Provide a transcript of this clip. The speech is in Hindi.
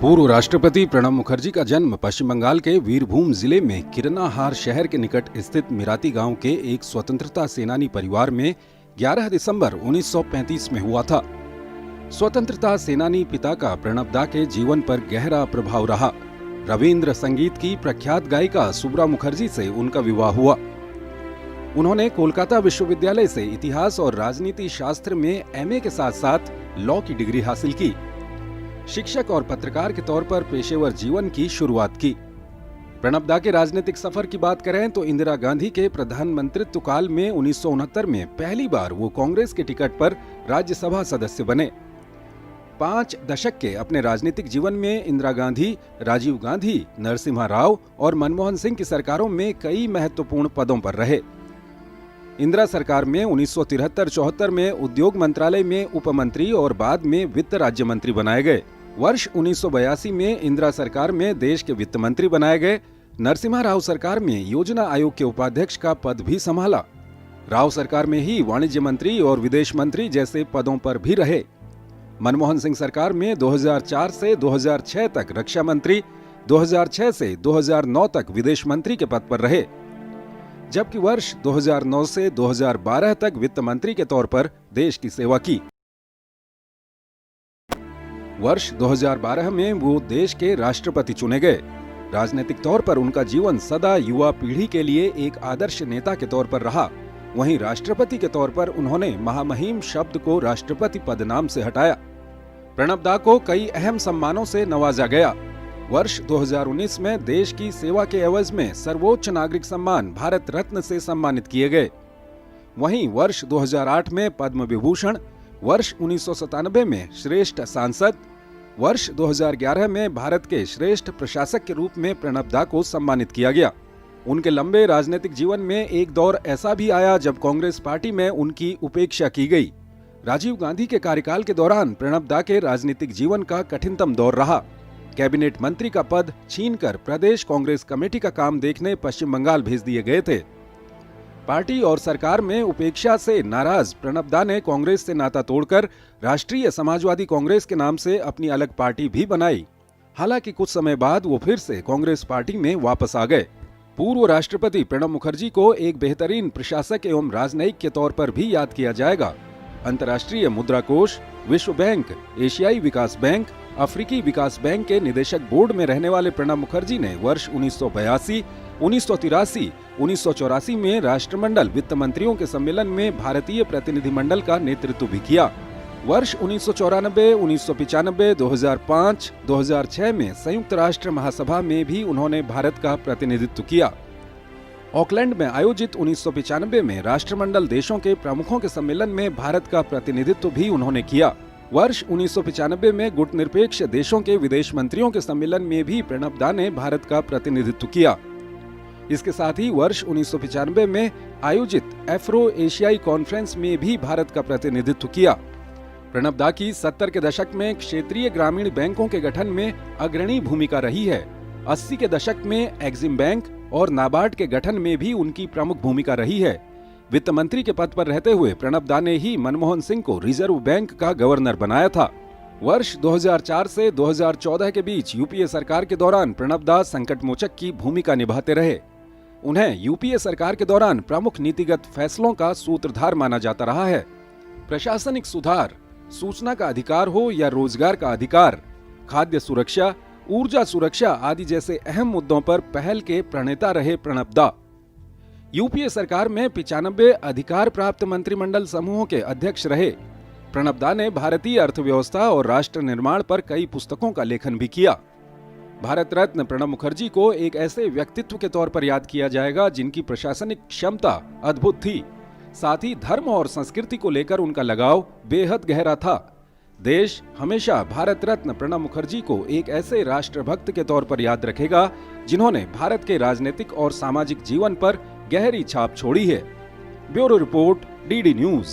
पूर्व राष्ट्रपति प्रणब मुखर्जी का जन्म पश्चिम बंगाल के वीरभूम जिले में किरनाहार शहर के निकट स्थित मिराती गांव के एक स्वतंत्रता सेनानी परिवार में 11 दिसंबर 1935 में हुआ था। स्वतंत्रता सेनानी पिता का प्रणब दा के जीवन पर गहरा प्रभाव रहा। रविंद्र संगीत की प्रख्यात गायिका सुब्रा मुखर्जी से उनका विवाह हुआ। उन्होंने कोलकाता विश्वविद्यालय से इतिहास और राजनीति शास्त्र में एमए के साथ साथ लॉ की डिग्री हासिल की। शिक्षक और पत्रकार के तौर पर पेशेवर जीवन की शुरुआत की। प्रणब दा के राजनीतिक सफर की बात करें तो इंदिरा गांधी के प्रधानमंत्रित्व काल में 1969 में पहली बार वो कांग्रेस के टिकट पर राज्यसभा सदस्य बने। 5 दशक के अपने राजनीतिक जीवन में इंदिरा गांधी, राजीव गांधी, नरसिम्हा राव और मनमोहन सिंह की सरकारों में कई महत्वपूर्ण पदों पर रहे। इंदिरा सरकार में 1973-74 में उद्योग मंत्रालय में उप मंत्री और बाद में वित्त राज्य मंत्री बनाए गए। वर्ष 1982 में इंदिरा सरकार में देश के वित्त मंत्री बनाए गए। नरसिम्हा राव सरकार में योजना आयोग के उपाध्यक्ष का पद भी संभाला। राव सरकार में ही वाणिज्य मंत्री और विदेश मंत्री जैसे पदों पर भी रहे। मनमोहन सिंह सरकार में 2004 से 2006 तक रक्षा मंत्री, 2006 से 2009 तक विदेश मंत्री के पद पर रहे, जबकि वर्ष 2009 से 2012 तक वित्त मंत्री के तौर पर देश की सेवा की। वर्ष 2012 में वो देश के राष्ट्रपति चुने गए। राजनीतिक तौर पर उनका जीवन सदा युवा पीढ़ी के लिए एक आदर्श नेता के तौर पर रहा। वहीं राष्ट्रपति के तौर पर उन्होंने महामहिम शब्द को राष्ट्रपति पद नाम से हटाया। प्रणब दा को कई अहम सम्मानों से नवाजा गया। वर्ष 2019 में देश की सेवा के एवज में सर्वोच्च नागरिक सम्मान भारत रत्न से सम्मानित किए गए। वहीं वर्ष 2008 में पद्म विभूषण, वर्ष 1997 में श्रेष्ठ सांसद, वर्ष 2011 में भारत के श्रेष्ठ प्रशासक के रूप में प्रणब दा को सम्मानित किया गया। उनके लंबे राजनीतिक जीवन में एक दौर ऐसा भी आया जब कांग्रेस पार्टी में उनकी उपेक्षा की गई। राजीव गांधी के कार्यकाल के दौरान प्रणब दा के राजनीतिक जीवन का कठिनतम दौर रहा। कैबिनेट मंत्री का पद छीनकर प्रदेश कांग्रेस कमेटी का काम देखने पश्चिम बंगाल भेज दिए गए थे। पार्टी और सरकार में उपेक्षा से नाराज प्रणब दा ने कांग्रेस से नाता तोड़कर राष्ट्रीय समाजवादी कांग्रेस के नाम से अपनी अलग पार्टी भी बनाई। हालांकि कुछ समय बाद वो फिर से कांग्रेस पार्टी में वापस आ गए। पूर्व राष्ट्रपति प्रणब मुखर्जी को एक बेहतरीन प्रशासक एवं राजनयिक के तौर पर भी याद किया जाएगा। अंतर्राष्ट्रीय मुद्रा कोष, विश्व बैंक, एशियाई विकास बैंक, अफ्रीकी विकास बैंक के निदेशक बोर्ड में रहने वाले प्रणब मुखर्जी ने वर्ष 1982, 1983, 1984 में राष्ट्रमंडल वित्त मंत्रियों के सम्मेलन में भारतीय प्रतिनिधिमंडल का नेतृत्व भी किया। वर्ष 1994, 1995, 2005, 2006 में संयुक्त राष्ट्र महासभा में भी उन्होंने भारत का प्रतिनिधित्व किया। ऑकलैंड में आयोजित 1995 में राष्ट्रमंडल देशों के प्रमुखों के सम्मेलन में भारत का प्रतिनिधित्व भी उन्होंने किया। वर्ष 1995 में गुटनिरपेक्ष देशों के विदेश मंत्रियों के सम्मेलन में भी प्रणब दा ने भारत का प्रतिनिधित्व किया। इसके साथ ही वर्ष 1995 में आयोजित एफ्रो एशियाई कॉन्फ्रेंस में भी भारत का प्रतिनिधित्व किया। प्रणब दा की 70 के दशक में क्षेत्रीय ग्रामीण बैंकों के गठन में अग्रणी भूमिका रही है। 80 के दशक में एक्सिम बैंक और नाबार्ड के गठन में भी उनकी प्रमुख भूमिका रही है। वित्त मंत्री के पद पर रहते हुए प्रणब दा ने ही मनमोहन सिंह को रिजर्व बैंक का गवर्नर बनाया था। वर्ष 2004 से 2014 के बीच यूपीए सरकार के दौरान प्रणब दा संकट मोचक की भूमिका निभाते रहे। उन्हें यूपीए सरकार के दौरान प्रमुख नीतिगत फैसलों का सूत्रधार माना जाता रहा है। प्रशासनिक सुधार, सूचना का अधिकार हो या रोजगार का अधिकार, खाद्य सुरक्षा, ऊर्जा सुरक्षा आदि जैसे अहम मुद्दों पर पहल के प्रणेता रहे प्रणब दा। यूपीए सरकार में 95 अधिकार प्राप्त मंत्रिमंडल समूहों के अध्यक्ष रहे। प्रणब दा ने भारतीय अर्थव्यवस्था और राष्ट्र निर्माण पर कई पुस्तकों का लेखन भी किया। भारत रत्न प्रणब मुखर्जी को एक ऐसे व्यक्तित्व के तौर पर याद किया जाएगा जिनकी प्रशासनिक क्षमता अद्भुत थी। साथ ही धर्म और संस्कृति को लेकर उनका लगाव बेहद गहरा था। देश हमेशा भारत रत्न प्रणब मुखर्जी को एक ऐसे राष्ट्रभक्त के तौर पर याद रखेगा जिन्होंने भारत के राजनीतिक और सामाजिक जीवन पर गहरी छाप छोड़ी है। Bureau report, DD news.